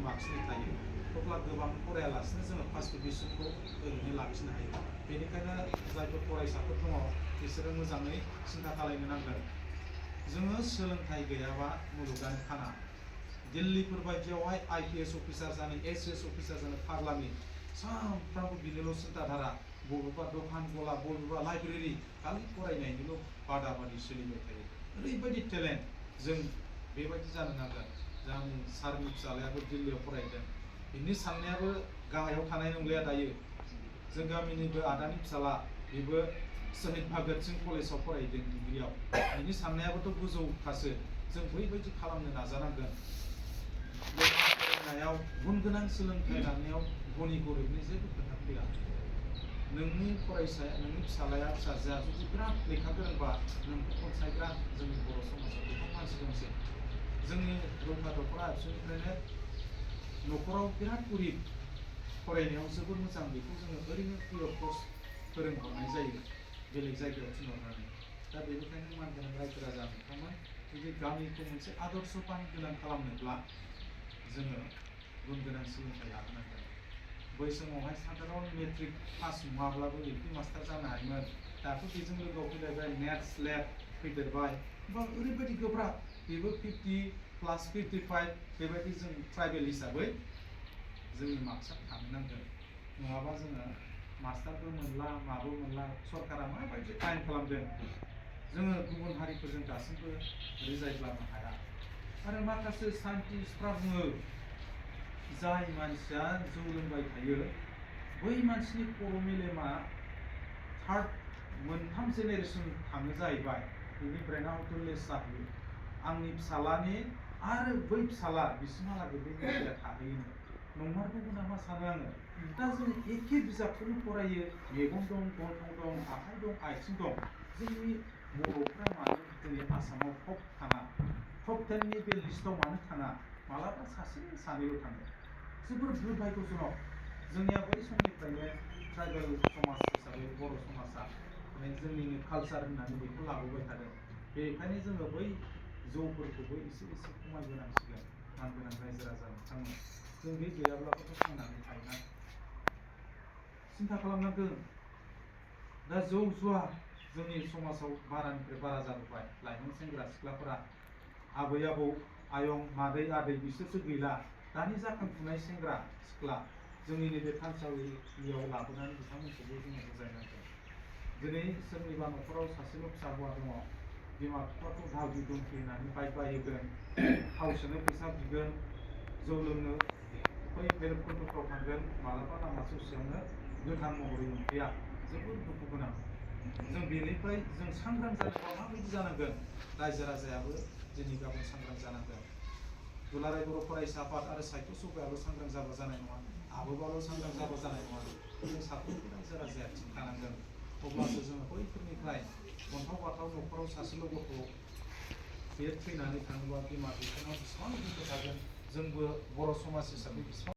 मार्क्सनि थायो अब्ला गोबां फरायालासिनो जोङो फार्स्ट डिभिजनखौ ओरैनो लाखिनो हायो। बेनिखायनो जायफोर फरायसाफोर दङ बिसोरो मोजाङै सिन्था खालामनो नांगोन। जोङो सोलोंथाइ गैयाबा मुलुगानो खाना। दिल्लीफोर बायदियावहाय IPS अफिसार जानो SS अफिसार जानो फाग्लानि सानफ्रामबो बिनिल' सिन्थाधारा, बबेबा दखान गला बबेबा लाइब्रेरि खालि फरायनायनिल' बादा बादि सोलिबाय थायो। ओरैबायदि टेलेन्ट, जों बेबायदि जानो नांगोन। जोंनि सारनि फिसालायाबो दिल्लीयाव फरायदों, बिनि साननायाबो गाहायाव थानाय नंलिया दायो। जों गामिनिबो आदानि फिसाला, बेबो शहीद भगत सिंह कलेजाव फरायदों डिग्रियाव, बिनि साननायाबोथ' गोजौखासो। जों बैबायदि खालामनो नाजानांगोन। फरायनायाव गुन गोनां सोलोंथाइ लानायाव धनि गरिबनि जेबो खोथा फैया। नोंनि फरायसाया, नोंनि फिसालाया फिसाजोआ जुदि बिराद लेखा गोरोंबा नोंखौ अनसायग्रा जोंनि बर' समाजाव गोबां मानसि दंसै। जोंनि रौता दख'रा आबसुनिफ्रायनो न'खराव बिराद गरिब, फरायनायाव जोबोद मोजां, बेखौ जोङो ओरैनो फ्रि अफ कस्ट फोरोंहरनाय जायो बेलेग जायगायाव थिनहरनानै। दा बेनिखायनो मानगोनां रायजो राजा नोंथांमोन, जुदि गामिखौ मोनसे आदर्श बान गोनां खालामनोब्ला जोङो गुन गोनां सोलोंथाइ लाहोनांगोन। बै समावहाय साधारन मेट्रिक पास नङाब्लाबो LP मास्टार जानो हायोमोन। दाथ' बेजों लोगोआव फैलायबाय नेट स्लेट फैदेरबाय, बा ओरैबायदि गोब्राब, बेबो 50+55 बेबायदि जों ट्राइबेल हिसाबै जोंनि मार्क्सआ थानो नांगोन। नङाबा जोङो मास्टारबो मोनला माबो मोनला। सरकारा माबायदि आयेन खालामदों, जोङो गुबुन हारिफोरजों दासिमबो रिजाल्ट लानो हाया। आरो माखासे साइन्टिस्टफ्रा बुङो, जाय मानसिया जौ लोंबाय थायो बै मानसिनि खर' मेलेमा थार्ड मोनथाम जेनेरेसन थाङो जाहैबाय, बिनि ब्रेना हयथ' लेस जाहैयो। आंनि फिसालानि आरो बै फिसाला बिसिमहालागै बे मेलेमा थाहैयोनो। नंमारगौ नामा सानो आङो। दा जों एखे बिजाबखौनो फरायो, मेगन दं, गन्थं दं, आखाइ दं, आथिं दं। जोंनि बर'फ्रा मानो दिनै आसामाव टप थाङा? टप 10नि बे लिस्टआव मानो थाङा? मालाबा सासे सानैल' थाङो। जोबोर दुर्भाग्यजनक। जोंनिया बै समनिफ्रायनो ट्राइबेल समाज हिसाबै बर' समाजा माने जोंनिनो कालचार होननानै बेखौ लाबोबाय थादों। बेखायनो जोङो बै जौफोरखौबो एसे एसे खमायबोनांसिगोन। मानगोनां रायजो राजा नोंथांमोन, जों बे गैयाब्लाबोथ' थांनानै थायोना। सिन्था खालामनांगोन। दा जौ जुवा जोंनि समाजाव बारानिफ्राय बारा जाबोबाय। लाइमोन सेंग्रा सिख्लाफोरा, आबै आबौ, आयं, मादै आदै बिसोरसो गैला। दानि जाखांफुनाय सेंग्रा सिख्ला, जोंनि नैबे थानसालियाव लाबोनानै बिथांमोनखौबो जोङो बुजायनांगोन। दिनै सोरनिबा न'खराव सासेल' फिसा हौवा दङ, बिमा बिफाखौ धावि धमखि होनानै बाइक बायहोगोन, थाव सोनो फैसा बिगोन, जौ लोंनो बै भैरबकुन्दफ्राव थांगोन, मालाबा लामा ससेयावनो गोथां महरै मोनफैया। जोबोद दुखु गोनां। जों बेनिफ्राय जों सांग्रां जायोबा माबायदि जानांगोन? रायजो राजायाबो दिनै गाबोन सांग्रां जानांगोन। दुलाराय बर' फरायसा आफाद आरो साहित्य सभायाबो सांग्रां जाबा जानाय नङा, आबोबाल' सांग्रां जाबा जानाय नङा। जों साफ्रोमबो रायजो राजाया थिग थानांगोन। अब्लासो जोङो बैफोरनिफ्राय अन्थाव बाथाव न'खराव सासेल' गथ' बे थैनानै थाङोबा बिमा बिफानाव बेसेबां दुखु थागोन, जोंबो बर' समाज हिसाबै बेसेबां